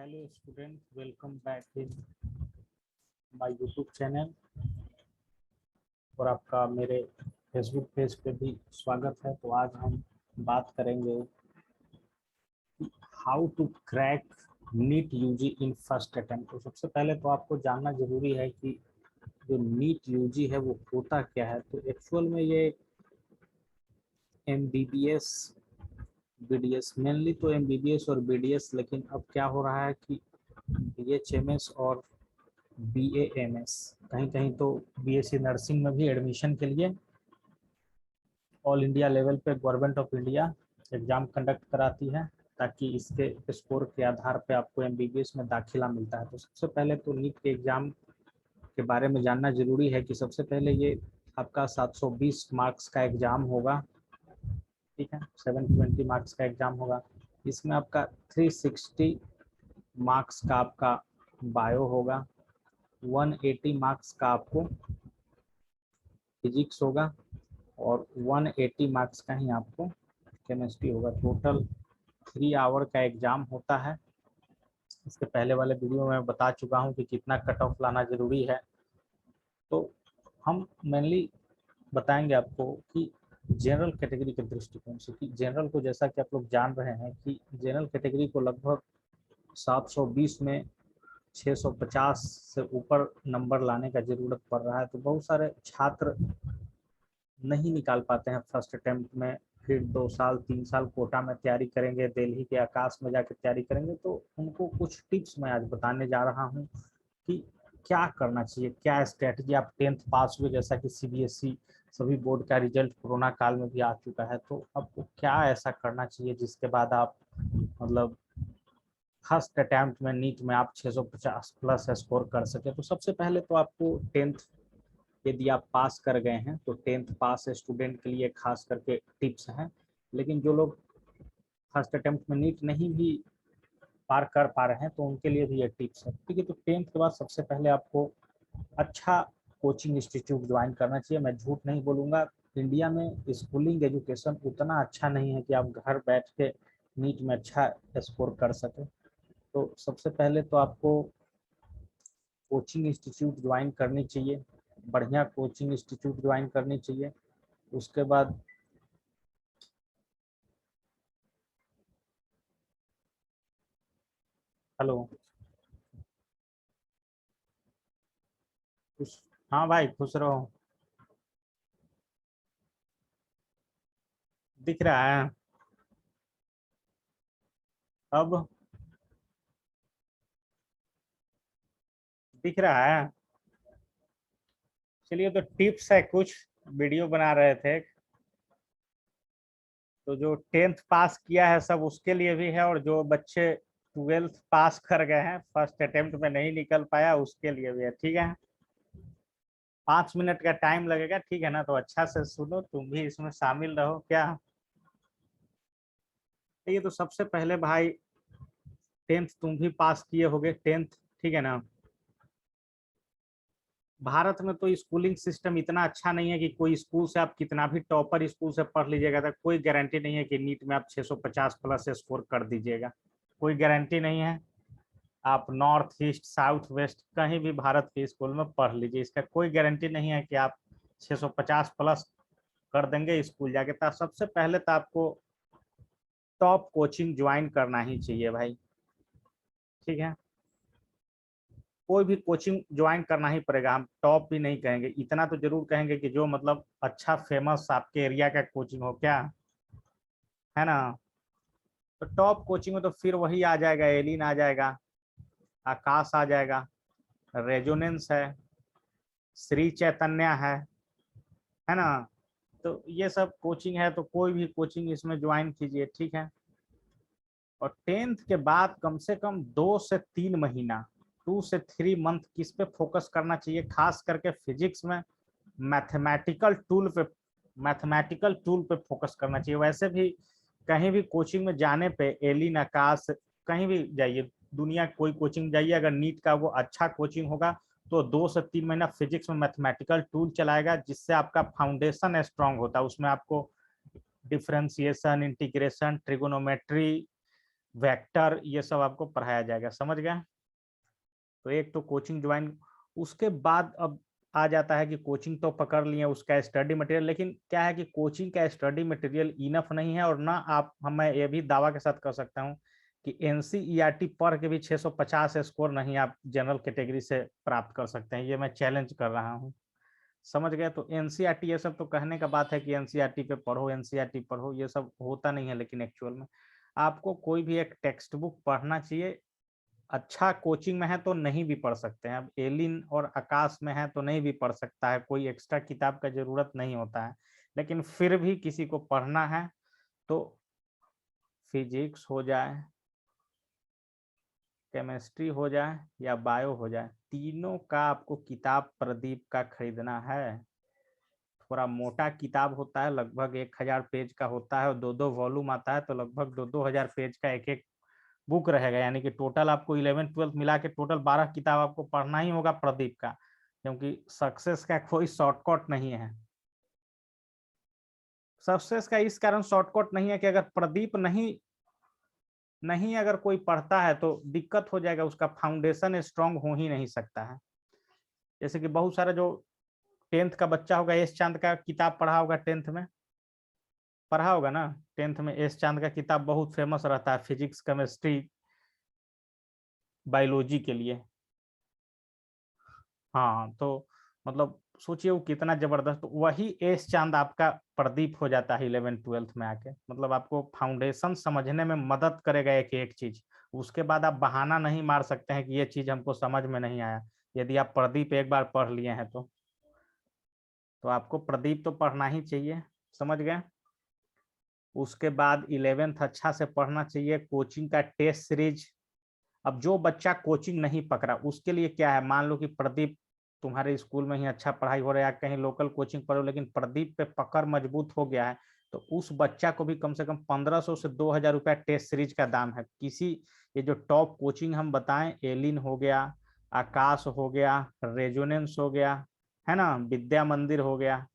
Hello student, welcome back in my YouTube channel और आपका मेरे फेसबुक पेज पे भी स्वागत है। तो आज हम बात करेंगे how to crack NEET UG in first attempt. तो सबसे पहले तो आपको जानना जरूरी है कि जो नीट यूजी है वो होता क्या है। तो एक्चुअल में ये एमबीबीएस बीडीएस, मेनली तो एमबीबीएस और बीडीएस, लेकिन अब क्या हो रहा है कि बीएचएमएस और बीएएमएस, कहीं कहीं तो बीएससी नर्सिंग में भी एडमिशन के लिए ऑल इंडिया लेवल पे government of India exam conduct कराती है, ताकि इसके स्कोर के आधार पे आपको एमबीबीएस में दाखिला मिलता है। तो सबसे पहले तो नीट के एग्ज़ाम के बारे में जानना ज़रूरी है कि सबसे पहले ये आपका 720 मार्क्स का एग्ज़ाम होगा, ठीक है। 720 मार्क्स का एग्ज़ाम होगा। इसमें आपका 360 मार्क्स का आपका बायो होगा, 180 मार्क्स का आपको फिजिक्स होगा और 180 मार्क्स का ही आपको केमिस्ट्री होगा। टोटल 3 आवर का एग्ज़ाम होता है। इसके पहले वाले वीडियो में मैं बता चुका हूँ कि कितना कट ऑफ लाना ज़रूरी है। तो हम मेनली बताएंगे आपको कि जनरल कैटेगरी के दृष्टिकोण से, कि जनरल को, जैसा कि आप लोग जान रहे हैं कि जनरल कैटेगरी को लगभग 720 में 650 से ऊपर नंबर लाने का ज़रूरत पड़ रहा है। तो बहुत सारे छात्र नहीं निकाल पाते हैं फर्स्ट अटेम्प्ट में, फिर 2 साल 3 साल कोटा में तैयारी करेंगे, दिल्ली के आकाश में जाकर तैयारी करेंगे। तो उनको कुछ टिप्स मैं आज बताने जा रहा हूँ कि क्या करना चाहिए, क्या स्ट्रेटजी। आप 10th पास हुए, जैसा कि सीबीएसई सभी बोर्ड का रिजल्ट कोरोना काल में भी आ चुका है, तो आपको क्या ऐसा करना चाहिए जिसके बाद आप मतलब फर्स्ट अटैम्प्ट में नीट में आप 650 प्लस स्कोर कर सके। तो सबसे पहले तो आपको 10th यदि आप पास कर गए हैं तो 10th पास स्टूडेंट के लिए खास करके टिप्स हैं, लेकिन जो लोग फर्स्ट अटेम्प्ट में नीट नहीं भी पार कर पा रहे हैं तो उनके लिए भी ये टिप्स है, ठीक है। तो 10th के बाद सबसे पहले आपको अच्छा कोचिंग इंस्टीट्यूट ज्वाइन करना चाहिए। मैं झूठ नहीं बोलूँगा, इंडिया में स्कूलिंग एजुकेशन उतना अच्छा नहीं है कि आप घर बैठ के नीट में अच्छा स्कोर कर सकें। तो सबसे पहले तो आपको कोचिंग इंस्टीट्यूट ज्वाइन करनी चाहिए, बढ़िया कोचिंग इंस्टीट्यूट ज्वाइन करनी चाहिए। उसके बाद हेलो, खुश, हाँ भाई खुश रहो। दिख रहा है अब? दिख रहा है? चलिए, तो टिप्स है, कुछ वीडियो बना रहे थे। तो जो 10th पास किया है सब उसके लिए भी है, और जो बच्चे 12th पास कर गए हैं फर्स्ट अटेम्प्ट में नहीं निकल पाया उसके लिए भी है, ठीक है। 5 मिनट का टाइम लगेगा, ठीक है ना। तो अच्छा से सुनो, तुम भी इसमें शामिल रहो क्या। ये तो सबसे पहले भाई 10th तुम भी पास किए होगे, 10th, ठीक है ना। भारत में तो स्कूलिंग सिस्टम इतना अच्छा नहीं है कि कोई स्कूल से आप कितना भी टॉपर स्कूल से पढ़ लीजिएगा तो कोई गारंटी नहीं है कि नीट में आप 650 प्लस स्कोर कर दीजिएगा, कोई गारंटी नहीं है। आप नॉर्थ ईस्ट साउथ वेस्ट कहीं भी भारत के स्कूल में पढ़ लीजिए, इसका कोई गारंटी नहीं है कि आप 650 प्लस कर देंगे स्कूल जाके। तो सबसे पहले तो आपको टॉप कोचिंग ज्वाइन करना ही चाहिए भाई, ठीक है। कोई भी कोचिंग ज्वाइन करना ही पड़ेगा। हम टॉप भी नहीं कहेंगे, इतना तो जरूर कहेंगे कि जो मतलब अच्छा फेमस आपके एरिया का कोचिंग हो, क्या है ना। तो टॉप कोचिंग में तो फिर वही आ जाएगा, एलिन आ जाएगा, आकाश आ जाएगा, रेजोनेंस है, श्री चैतन्य है ना। तो ये सब कोचिंग है, तो कोई भी कोचिंग इसमें ज्वाइन कीजिए, ठीक है। और 10th के बाद कम से कम 2 से 3 महीना, 2 से 3 मंथ किस पे फोकस करना चाहिए, खास करके फिजिक्स में मैथमेटिकल टूल पे, मैथमेटिकल टूल पे फोकस करना चाहिए। वैसे भी कहीं भी कोचिंग में जाने पे, एलिन, आकाश, कहीं भी जाइए दुनिया कोई कोचिंग जाइए, अगर नीट का वो अच्छा कोचिंग होगा तो 2 से 3 महीना फिजिक्स में मैथमेटिकल टूल चलाएगा, जिससे आपका फाउंडेशन स्ट्रांग होता है। उसमें आपको डिफरेंशिएशन, इंटीग्रेशन, ट्रिगोनोमेट्री, वेक्टर, ये सब आपको पढ़ाया जाएगा, समझ गए। तो एक तो कोचिंग ज्वाइन, उसके बाद अब आ जाता है कि कोचिंग तो पकड़ लिए, उसका स्टडी मटेरियल, लेकिन क्या है कि कोचिंग का स्टडी मटेरियल इनफ नहीं है, और ना आप, मैं ये भी दावा के साथ कर सकता हूँ कि एनसीईआरटी पढ़ के भी 650 स्कोर नहीं आप जनरल कैटेगरी से प्राप्त कर सकते हैं, ये मैं चैलेंज कर रहा हूँ, समझ गए। तो एनसीईआरटी ये सब तो कहने का बात है कि एनसीईआरटी पे पढ़ो, एनसीईआरटी पढ़ो, ये सब होता नहीं है, लेकिन एक्चुअल में आपको कोई भी एक टेक्स्ट बुक पढ़ना चाहिए। अच्छा कोचिंग में है तो नहीं भी पढ़ सकते हैं, अब एलिन और आकाश में है तो नहीं भी पढ़ सकता है, कोई एक्स्ट्रा किताब का जरूरत नहीं होता है, लेकिन फिर भी किसी को पढ़ना है तो फिजिक्स हो जाए, केमिस्ट्री हो जाए या बायो हो जाए, तीनों का आपको किताब प्रदीप का खरीदना है। थोड़ा मोटा किताब होता है, लगभग 1000 पेज का होता है, और 2-2 वॉल्यूम आता है, तो लगभग 2-2 हजार पेज का एक एक बुक रहेगा, यानी कि टोटल आपको 11-12 मिला के टोटल 12 किताब आपको पढ़ना ही होगा प्रदीप का, क्योंकि सक्सेस का कोई शॉर्टकट नहीं है। सक्सेस का इस कारण शॉर्टकट नहीं है कि अगर प्रदीप नहीं नहीं अगर कोई पढ़ता है तो दिक्कत हो जाएगा, उसका फाउंडेशन स्ट्रांग हो ही नहीं सकता है। जैसे कि बहुत सारा जो 10th का बच्चा होगा, एस चांद का किताब पढ़ा होगा, 10th में पढ़ा होगा ना, 10th में एस चांद का किताब बहुत फेमस रहता है फिजिक्स, केमिस्ट्री, बायोलॉजी के लिए। हाँ, तो मतलब सोचिए वो कितना जबरदस्त, वही एस चांद आपका प्रदीप हो जाता है 11th-12th में आके, मतलब आपको फाउंडेशन समझने में मदद करेगा एक एक चीज। उसके बाद आप बहाना नहीं मार सकते हैं कि ये चीज हमको समझ में नहीं आया, यदि आप प्रदीप एक बार पढ़ लिए हैं तो आपको प्रदीप तो पढ़ना ही चाहिए, समझ गए। उसके बाद 11th अच्छा से पढ़ना चाहिए, कोचिंग का टेस्ट सीरीज। अब जो बच्चा कोचिंग नहीं पकड़ा उसके लिए क्या है, मान लो कि प्रदीप तुम्हारे स्कूल में ही अच्छा पढ़ाई हो रहा है, कहीं लोकल कोचिंग पढ़ो, लेकिन प्रदीप पे पकड़ मजबूत हो गया है, तो उस बच्चा को भी कम से कम 1500 से 2000 रुपया टेस्ट सीरीज का दाम है। किसी, ये जो टॉप कोचिंग हम बताएं, एलिन हो गया, आकाश हो गया, रेजोनेंस हो गया, है ना, विद्या मंदिर हो गया,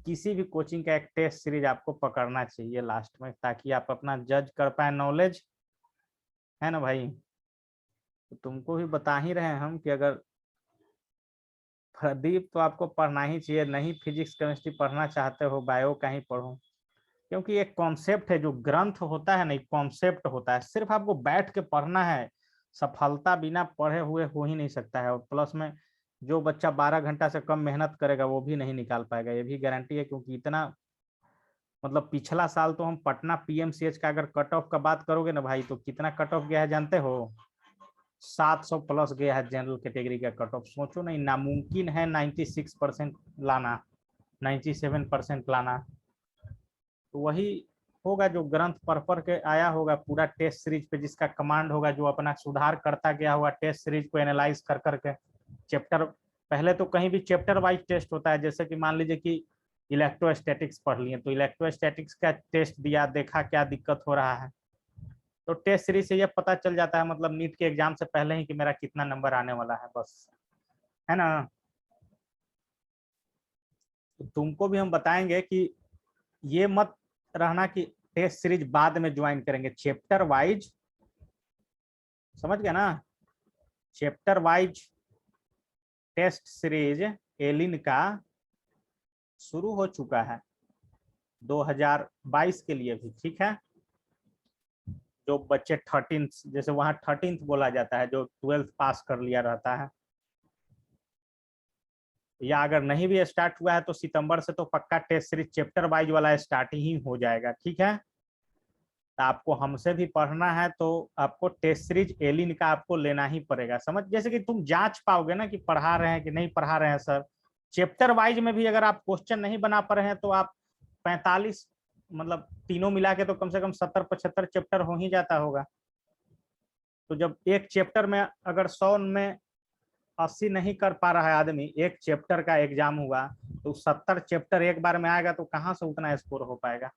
किसी भी कोचिंग का एक टेस्ट सीरीज आपको पकड़ना चाहिए लास्ट में, ताकि आप अपना जज कर पाए नॉलेज, है ना भाई। तो तुमको भी बता ही रहे हैं हम कि अगर प्रदीप तो आपको पढ़ना ही चाहिए, नहीं फिजिक्स केमिस्ट्री पढ़ना चाहते हो बायो का ही पढ़ो, क्योंकि एक कॉन्सेप्ट है, जो ग्रंथ होता है ना, एक कॉन्सेप्ट होता है, सिर्फ आपको बैठ के पढ़ना है, सफलता बिना पढ़े हुए हो ही नहीं सकता है, और प्लस में जो बच्चा 12 घंटा से कम मेहनत करेगा वो भी नहीं निकाल पाएगा, ये भी गारंटी है, क्योंकि इतना, मतलब पिछला साल तो हम पटना पीएमसीएच का अगर कट ऑफ का बात करोगे ना भाई, तो कितना कट ऑफ गया है जानते हो, 700 प्लस गया है जनरल कैटेगरी का कट ऑफ। सोचो नहीं, नामुमकिन है 96% लाना, 97% लाना, तो वही होगा जो ग्रंथ पढ़ पढ़ के आया होगा पूरा टेस्ट सीरीज पे, जिसका कमांड होगा, जो अपना सुधार करता गया होगा टेस्ट सीरीज को एनालाइज कर करके, चैप्टर, पहले तो कहीं भी चैप्टर वाइज टेस्ट होता है, जैसे कि मान लीजिए कि इलेक्ट्रोस्टैटिक्स पढ़ लिए, तो इलेक्ट्रोस्टैटिक्स का टेस्ट दिया, देखा क्या दिक्कत हो रहा है, तो टेस्ट सीरीज से ये पता चल जाता है, मतलब नीट के एग्जाम से पहले ही, कि मेरा कितना नंबर आने वाला है, बस, है ना। तो तुमको भी हम बताएंगे कि ये मत रहना कि टेस्ट सीरीज बाद में ज्वाइन करेंगे, चैप्टर वाइज, समझ गया ना, chapter wise test series Allen का शुरू हो चुका है 2022 के लिए भी, ठीक है। जो बच्चे 13th, जैसे वहां 13th बोला जाता है, जो 12th पास कर लिया रहता है, या अगर नहीं भी स्टार्ट हुआ है तो सितंबर से तो पक्का टेस्ट सीरीज चैप्टर वाइज वाला स्टार्ट ही हो जाएगा, ठीक है। तो आपको हमसे भी पढ़ना है तो आपको टेस्ट सीरीज एलिन का आपको लेना ही पड़ेगा, समझ, जैसे कि तुम जांच पाओगे ना कि पढ़ा रहे हैं कि नहीं पढ़ा रहे हैं सर, चैप्टर वाइज में भी अगर आप क्वेश्चन नहीं बना पा रहे हैं तो आप 45, मतलब तीनों मिला के तो कम से कम 70-75 चैप्टर हो ही जाता होगा। तो जब एक चैप्टर में अगर 100 में 80 नहीं कर पा रहा है आदमी, एक चैप्टर का एग्जाम हुआ, तो 70 चैप्टर एक बार में आएगा तो कहाँ से उतना स्कोर हो पाएगा।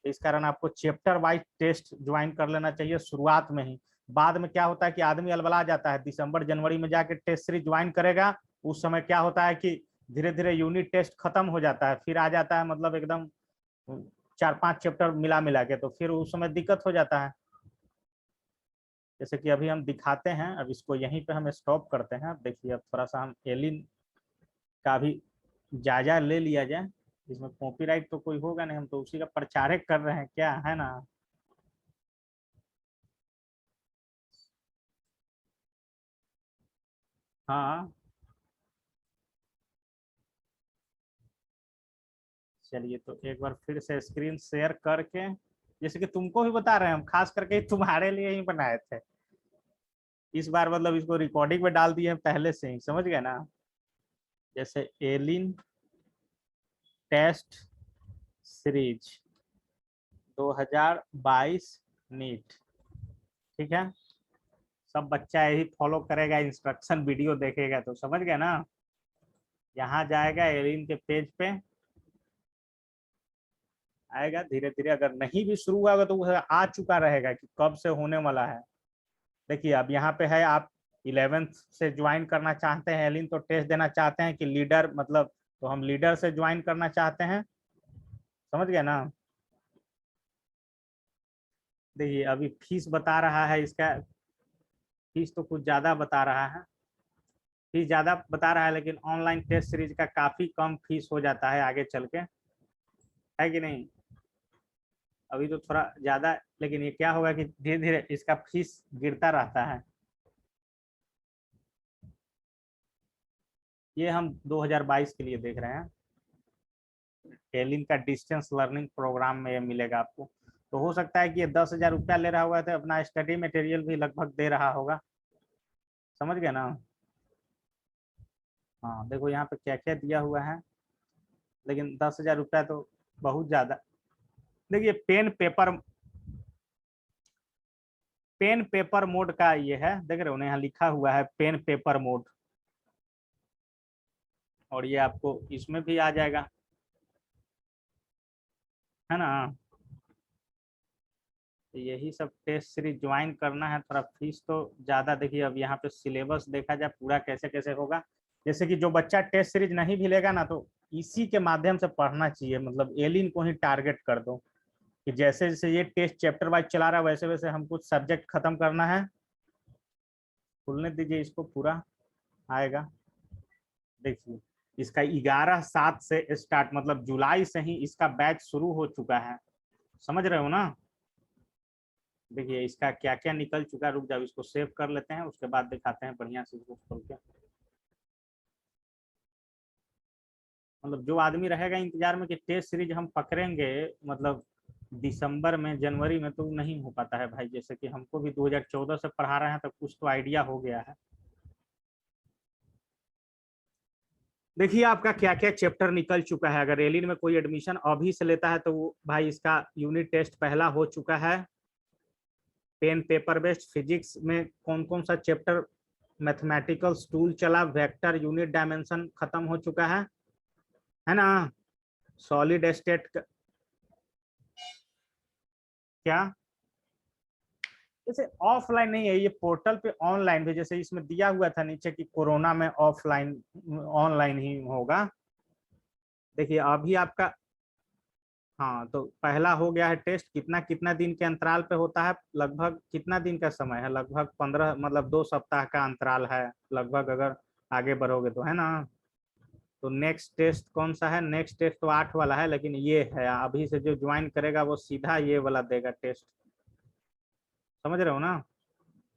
इस कारण आपको चैप्टर वाइज टेस्ट ज्वाइन कर लेना चाहिए शुरुआत में ही। बाद में क्या होता है कि आदमी अलबला जाता है, दिसंबर जनवरी में जाके टेस्ट सीरीज ज्वाइन करेगा, उस समय क्या होता है कि धीरे धीरे यूनिट टेस्ट खत्म हो जाता है, फिर आ जाता है मतलब एकदम 4-5 चैप्टर मिला मिला के, तो फिर उस समय दिक्कत हो जाता है। जैसे कि अभी हम दिखाते हैं, अब इसको यहीं पे हम स्टॉप करते हैं। अब देखिए, अब थोड़ा सा हम एलिन का भी जायजा ले लिया जाए। इसमें कॉपीराइट तो कोई होगा नहीं, हम तो उसी का प्रचार कर रहे हैं, क्या है ना। हाँ, चलिए तो एक बार फिर से स्क्रीन शेयर करके, जैसे कि तुमको भी बता रहे हैं, हम खास करके तुम्हारे लिए ही बनाए थे इस बार, मतलब इसको रिकॉर्डिंग में डाल दिए हैं पहले से ही, समझ गए ना। जैसे एलिन टेस्ट सीरीज 2022 नीट, ठीक है। सब बच्चा यही फॉलो करेगा, इंस्ट्रक्शन वीडियो देखेगा, तो समझ गया ना। यहाँ जाएगा एलिन के पेज पे, आएगा धीरे धीरे, अगर नहीं भी शुरू होगा तो वह आ चुका रहेगा कि कब से होने वाला है। देखिए अब यहाँ पे है, आप 11th से ज्वाइन करना चाहते हैं एलिन, तो टेस्ट देना चाहते हैं कि लीडर, मतलब तो हम लीडर से ज्वाइन करना चाहते हैं, समझ गया ना। देखिए अभी फीस बता रहा है इसका, फीस तो कुछ ज्यादा बता रहा है, फीस ज्यादा बता रहा है, लेकिन ऑनलाइन टेस्ट सीरीज का काफी कम फीस हो जाता है आगे चल के, है कि नहीं। अभी तो थोड़ा ज्यादा, लेकिन ये क्या होगा कि धीरे धीरे इसका फीस गिरता रहता है। ये हम 2022 के लिए देख रहे हैं, टेलिंग का डिस्टेंस लर्निंग प्रोग्राम में ये मिलेगा आपको। तो हो सकता है कि ये 10,000 रुपया ले रहा हुआ था, अपना स्टडी मटेरियल भी लगभग दे रहा होगा, समझ गए ना। हाँ देखो यहाँ पे क्या क्या दिया हुआ है, लेकिन 10,000 रुपया तो बहुत ज्यादा। देखिए पेन पेपर मोड का ये है, देख रहे हो ना, यहाँ लिखा हुआ है पेन पेपर मोड, और ये आपको इसमें भी आ जाएगा, है ना। तो यही सब टेस्ट सीरीज ज्वाइन करना है, थोड़ा फीस तो ज्यादा। देखिए अब यहाँ पे सिलेबस देखा जाए पूरा कैसे कैसे होगा, जैसे कि जो बच्चा टेस्ट सीरीज नहीं भी लेगा ना, तो इसी के माध्यम से पढ़ना चाहिए, मतलब एलिन को ही टारगेट कर दो कि जैसे जैसे ये टेस्ट चैप्टर वाइज चला रहा है, वैसे वैसे हम कुछ सब्जेक्ट खत्म करना है। खुलने दीजिए इसको, पूरा आएगा। देखिए इसका 11/7 से स्टार्ट, मतलब जुलाई से ही इसका बैच शुरू हो चुका है, समझ रहे हो ना। देखिए इसका क्या क्या निकल चुका है, रुक जाओ इसको सेव कर लेते हैं, उसके बाद दिखाते हैं बढ़िया से इसको खोल के। मतलब जो आदमी रहेगा इंतजार में कि टेस्ट सीरीज हम पकड़ेंगे, मतलब दिसंबर में जनवरी में, तो नहीं हो पाता है भाई। जैसे कि हमको भी 2014 से पढ़ा रहे हैं, तो कुछ तो आइडिया हो गया है। देखिए आपका क्या क्या चैप्टर निकल चुका है। अगर एलिन में कोई एडमिशन अभी से लेता है, तो वो भाई इसका यूनिट टेस्ट पहला हो चुका है। पेन पेपर बेस्ड फिजिक्स में कौन कौन सा चैप्टर, मैथमेटिकल टूल चला, वेक्टर यूनिट डायमेंशन खत्म हो चुका है ना। सॉलिड स्टेट क्या, जैसे ऑफलाइन नहीं है ये पोर्टल पे, ऑनलाइन भी, जैसे इसमें दिया हुआ था नीचे कि कोरोना में ऑफलाइन, ऑनलाइन ही होगा। देखिए अभी आपका, हाँ तो पहला हो गया है टेस्ट, कितना कितना दिन के अंतराल पे होता है, लगभग कितना दिन का समय है, लगभग 15, मतलब 2 सप्ताह का अंतराल है लगभग, अगर आगे बढ़ोगे तो, है ना। तो नेक्स्ट टेस्ट कौन सा है, नेक्स्ट टेस्ट तो 8 वाला है, लेकिन ये है अभी से जो ज्वाइन करेगा वो सीधा ये वाला देगा टेस्ट, समझ रहे हो ना।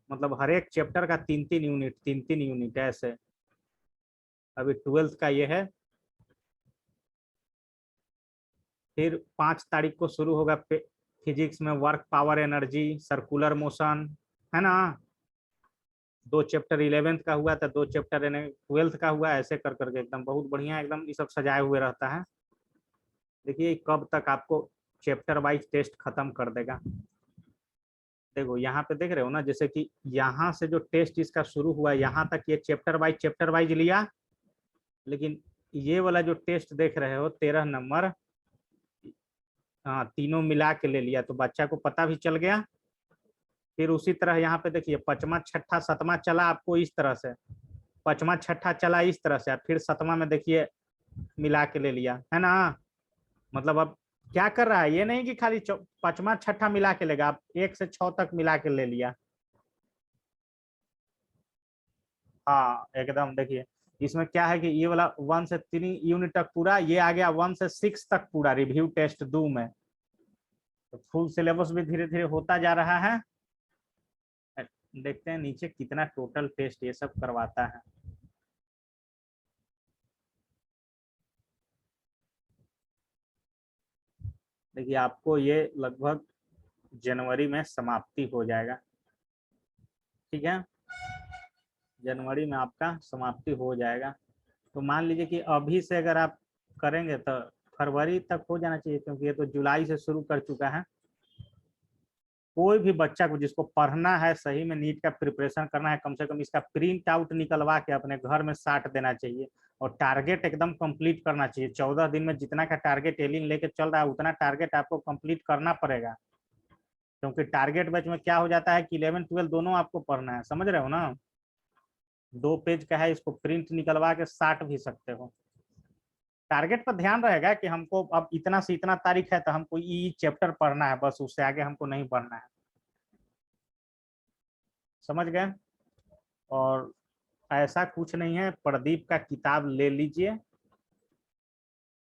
मतलब हर एक चैप्टर का 3-3 यूनिट, 3-3 यूनिट ऐसे। अभी 12th का ये है, फिर 5 तारीख को शुरू होगा फिजिक्स में work power energy circular motion, है ना। 2 चैप्टर 11th का हुआ था, 2 चैप्टर 12th का हुआ, ऐसे कर करके एकदम बहुत बढ़िया, एकदम ये सब सजाए हुए रहता है। देखिए कब तक आपको चैप्टर वाइज टेस्ट खत्म कर देगा। देखो यहाँ पे देख रहे हो ना, जैसे कि यहाँ से जो टेस्ट इसका शुरू हुआ, यहाँ तक ये चैप्टर वाइज लिया, लेकिन ये वाला जो टेस्ट देख रहे हो 13 नंबर, हाँ तीनों मिला के ले लिया, तो बच्चा को पता भी चल गया। फिर उसी तरह यहाँ पे देखिए 5वां 6ठा 7वां चला आपको इस तरह से, 5वां 6ठा चला इस तरह से, फिर 7वां में देखिए मिला के ले लिया, है ना। मतलब अब क्या कर रहा है, ये नहीं कि खाली 5वां 6ठा मिला के लेगा, आप 1 से 6 तक मिला के ले लिया, हाँ एकदम, देखिए इसमें क्या है कि ये वाला 1 से 3 यूनिट तक पूरा, ये आ गया 1 से 6 तक पूरा रिव्यू टेस्ट दूं मैं, तो फुल सिलेबस भी धीरे धीरे होता जा रहा है। देखते हैं नीचे कितना टोटल टेस्ट ये सब करवाता है। देखिए आपको ये लगभग जनवरी में समाप्ति हो जाएगा, ठीक है, जनवरी में आपका समाप्ति हो जाएगा। तो मान लीजिए कि अभी से अगर आप करेंगे तो फरवरी तक हो जाना चाहिए, क्योंकि ये तो जुलाई से शुरू कर चुका है। कोई भी बच्चा को जिसको पढ़ना है, सही में नीट का प्रिपरेशन करना है, कम से कम इसका प्रिंट आउट निकलवा के अपने घर में साट देना चाहिए, और टारगेट एकदम कंप्लीट करना चाहिए। 14 दिन में जितना का टारगेट एलिन लेके चल रहा है उतना टारगेट आपको कंप्लीट करना पड़ेगा, क्योंकि टारगेट बैच में क्या हो जाता है कि 11 12 दोनों आपको पढ़ना है, समझ रहे हो ना। 2 पेज का है, इसको प्रिंट निकलवा के साट भी सकते हो। टारगेट पर ध्यान रहेगा कि हमको अब इतना से इतना तारीख है तो हमको ई चैप्टर पढ़ना है, बस उससे आगे हमको नहीं पढ़ना है, समझ गए। और ऐसा कुछ नहीं है, प्रदीप का किताब ले लीजिए,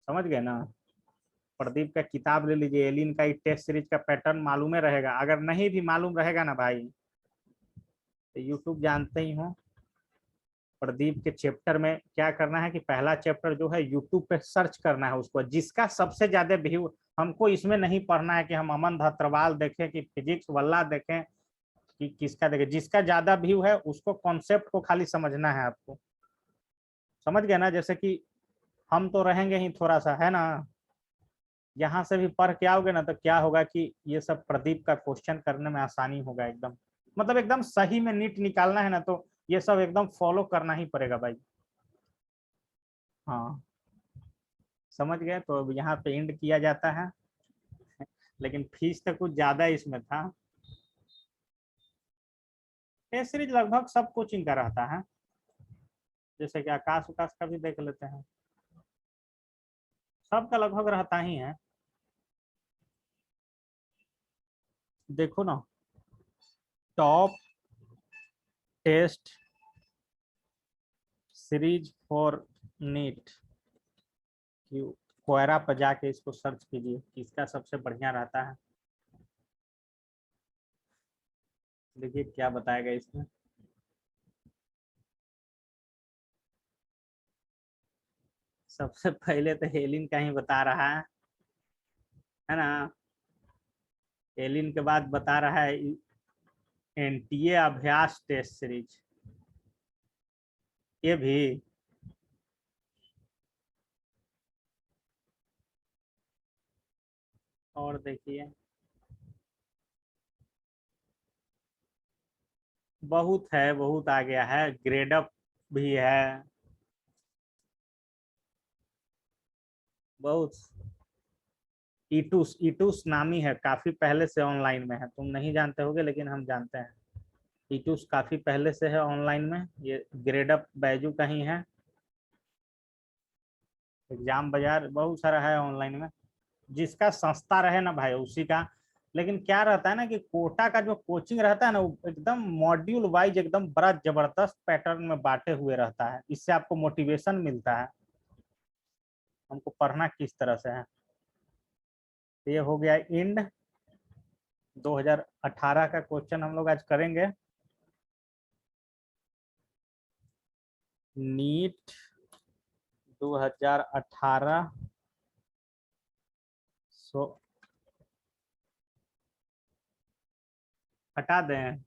समझ गए ना, प्रदीप का किताब ले लीजिए। एलिन का टेस्ट सीरीज का पैटर्न मालूम रहेगा, अगर नहीं भी मालूम रहेगा ना भाई, तो यूट्यूब जानते ही हो, प्रदीप के चैप्टर में क्या करना है कि पहला चैप्टर जो है यूट्यूब पे सर्च करना है उसको, जिसका सबसे ज्यादा व्यू। हमको इसमें नहीं पढ़ना है कि हम अमन धत्रवाल देखें कि फिजिक्स वाला देखें कि किसका देखें, जिसका ज्यादा व्यू है उसको कॉन्सेप्ट को खाली समझना है आपको, समझ गए ना। जैसे कि हम तो रहेंगे ही थोड़ा सा, है ना, यहाँ से भी पढ़ के आओगे ना तो क्या होगा कि ये सब प्रदीप का क्वेश्चन करने में आसानी होगा एकदम, मतलब एकदम सही में नीट निकालना है ना तो ये सब एकदम फॉलो करना ही पड़ेगा भाई। हाँ समझ गए, तो अब यहाँ पे एंड किया जाता है, लेकिन फीस तो कुछ ज्यादा इसमें था। टेस्ट सीरीज लगभग सब कोचिंग का रहता है, जैसे कि आकाश उकाश का भी देख लेते हैं, सबका लगभग रहता ही है। देखो ना, top test series for NEET, कोयरा पर जाके इसको सर्च कीजिए किसका सबसे बढ़िया रहता है, देखिए क्या बताएगा इसमें। सबसे पहले तो हेलिन का ही बता रहा है ना, एलिन के बाद बता रहा है एनटीए अभ्यास टेस्ट सीरीज, ये भी और देखिए बहुत है, बहुत आ गया है, ग्रेडअप भी है बहुत। ईटूस, ईटूस नामी है, काफी पहले से ऑनलाइन में है, तुम नहीं जानते होगे लेकिन हम जानते हैं। ईटूस काफी पहले से है ऑनलाइन में, ये ग्रेडअप बैजू का ही है। एग्जाम बाजार बहुत सारा है ऑनलाइन में, जिसका सस्ता रहे ना भाई उसी का। लेकिन क्या रहता है ना कि कोटा का जो कोचिंग रहता है ना वो एकदम मॉड्यूल वाइज एकदम बड़ा जबरदस्त पैटर्न में बांटे हुए रहता है, इससे आपको मोटिवेशन मिलता है हमको पढ़ना किस तरह से है। तो ये हो गया इंड 2018 का क्वेश्चन हम लोग आज करेंगे। नीट 2018 सो हटा दें।